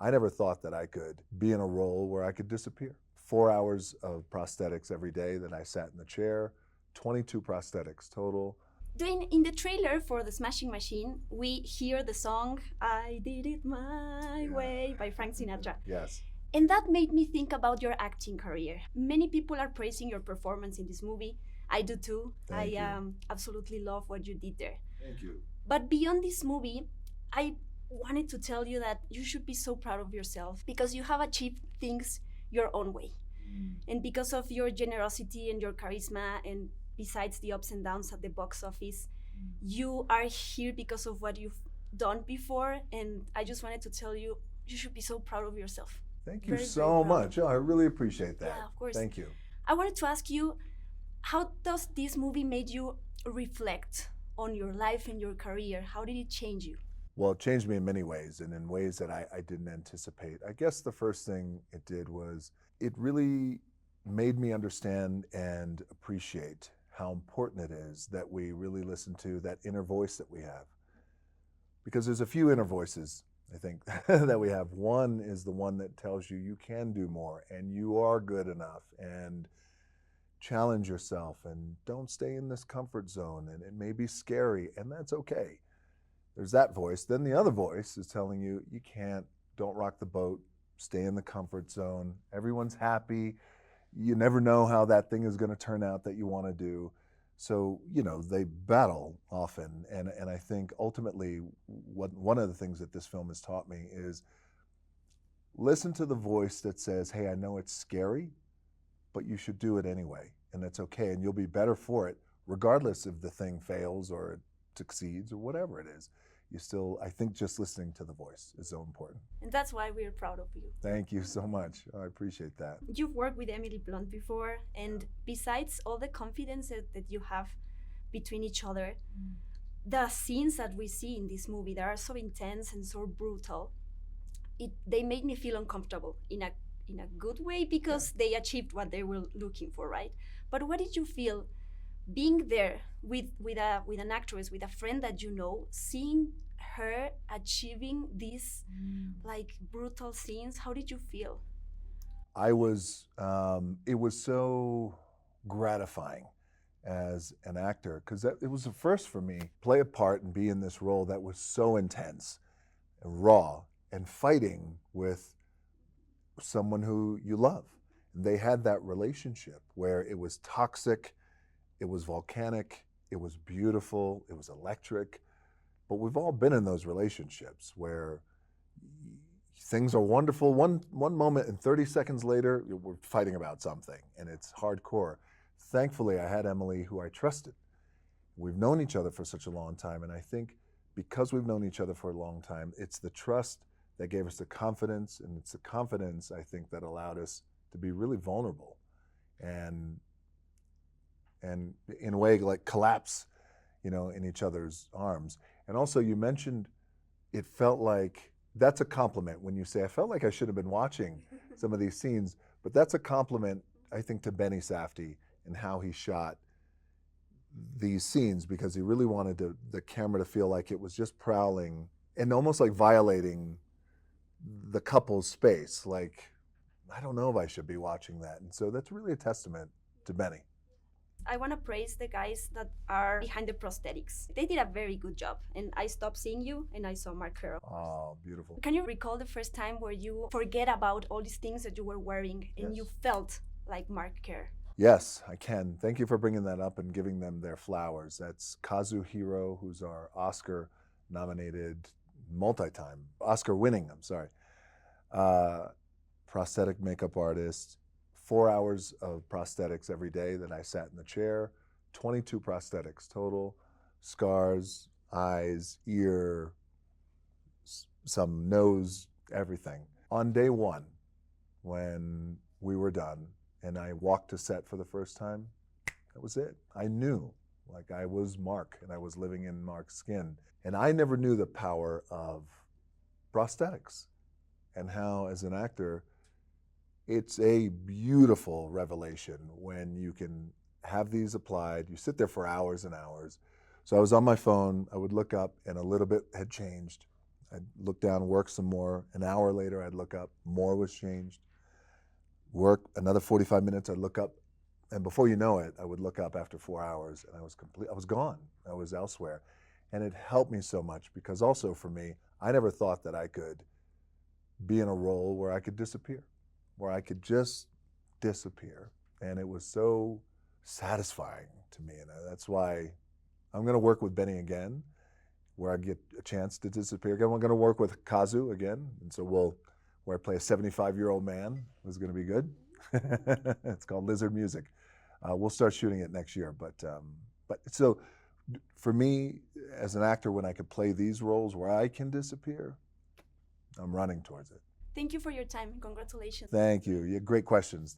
I never thought that I could be in a role where I could disappear. 4 hours of prosthetics every day that I sat in the chair, 22 prosthetics total. Then in the trailer for The Smashing Machine, we hear the song I Did It My Way by Frank Sinatra. Yes. And that made me think about your acting career. Many people are praising your performance in this movie. I do too. Thank I you. Absolutely love what you did there. Thank you. But beyond this movie, I wanted to tell you that you should be so proud of yourself because you have achieved things your own way. And because of your generosity and your charisma, and besides the ups and downs at the box office, you are here because of what you've done before. And I just wanted to tell you, you should be so proud of yourself. Thank you Very, so very proud. much. Oh, I really appreciate that. Yeah, of course. Thank you. I wanted to ask you, how does this movie made you reflect on your life and your career? How did it change you? Well, it changed me in many ways and in ways that I didn't anticipate. I guess the first thing it did was it really made me understand and appreciate how important it is that we really listen to that inner voice that we have. Because there's a few inner voices, I think, that we have. One is the one that tells you you can do more and you are good enough, and challenge yourself and don't stay in this comfort zone, and it may be scary, and that's okay. There's that voice. Then the other voice is telling you, you can't, don't rock the boat, stay in the comfort zone. Everyone's happy. You never know how that thing is going to turn out that you want to do. So, they battle often. And I think ultimately, one of the things that this film has taught me is listen to the voice that says, hey, I know it's scary, but you should do it anyway. And that's okay. And you'll be better for it, regardless if the thing fails or it succeeds or whatever it is. You still, I think just listening to the voice is so important. And that's why we're proud of you. Thank you so much. I appreciate that. You've worked with Emily Blunt before, and besides all the confidence that you have between each other, the scenes that we see in this movie that are so intense and so brutal, they made me feel uncomfortable in a good way because they achieved what they were looking for, right? But what did you feel being there with an actress, with a friend that you know, seeing her achieving these like brutal scenes? How did you feel? I was, it was so gratifying as an actor, because it was the first for me, play a part and be in this role that was so intense and raw and fighting with someone who you love. They had that relationship where it was toxic, it was volcanic, it was beautiful, it was electric. But we've all been in those relationships where things are wonderful one moment, and 30 seconds later, we're fighting about something, and it's hardcore. Thankfully, I had Emily, who I trusted. We've known each other for such a long time, and I think because we've known each other for a long time, it's the trust that gave us the confidence, and it's the confidence, I think, that allowed us to be really vulnerable and in a way like collapse, in each other's arms. And also you mentioned it felt like, that's a compliment when you say, I felt like I should have been watching some of these scenes, but that's a compliment, I think, to Benny Safdie and how he shot these scenes, because he really wanted the camera to feel like it was just prowling and almost like violating the couple's space. Like, I don't know if I should be watching that. And so that's really a testament to Benny. I want to praise the guys that are behind the prosthetics. They did a very good job. And I stopped seeing you and I saw Mark Kerr. Oh, beautiful. Can you recall the first time where you forget about all these things that you were wearing and you felt like Mark Kerr? Yes, I can. Thank you for bringing that up and giving them their flowers. That's Kazuhiro, who's our Oscar-nominated, multi-time, Oscar-winning, prosthetic makeup artist. 4 hours of prosthetics every day that I sat in the chair, 22 prosthetics total, scars, eyes, ear, some nose, everything. On day one, when we were done and I walked to set for the first time, that was it. I knew, like, I was Mark and I was living in Mark's skin. And I never knew the power of prosthetics and how, as an actor, it's a beautiful revelation when you can have these applied. You sit there for hours and hours. So I was on my phone, I would look up and a little bit had changed. I'd look down, work some more. An hour later, I'd look up, more was changed. Work another 45 minutes, I'd look up, and before you know it, I would look up after 4 hours, and I was gone. I was elsewhere. And it helped me so much because also for me, I never thought that I could be in a role where I could disappear, where I could just disappear. And it was so satisfying to me. And that's why I'm going to work with Benny again, where I get a chance to disappear again. We're going to work with Kazu again. And so where I play a 75-year-old man, who's going to be good. It's called Lizard Music. We'll start shooting it next year. But so for me, as an actor, when I could play these roles where I can disappear, I'm running towards it. Thank you for your time. Congratulations. Thank you. You had great questions.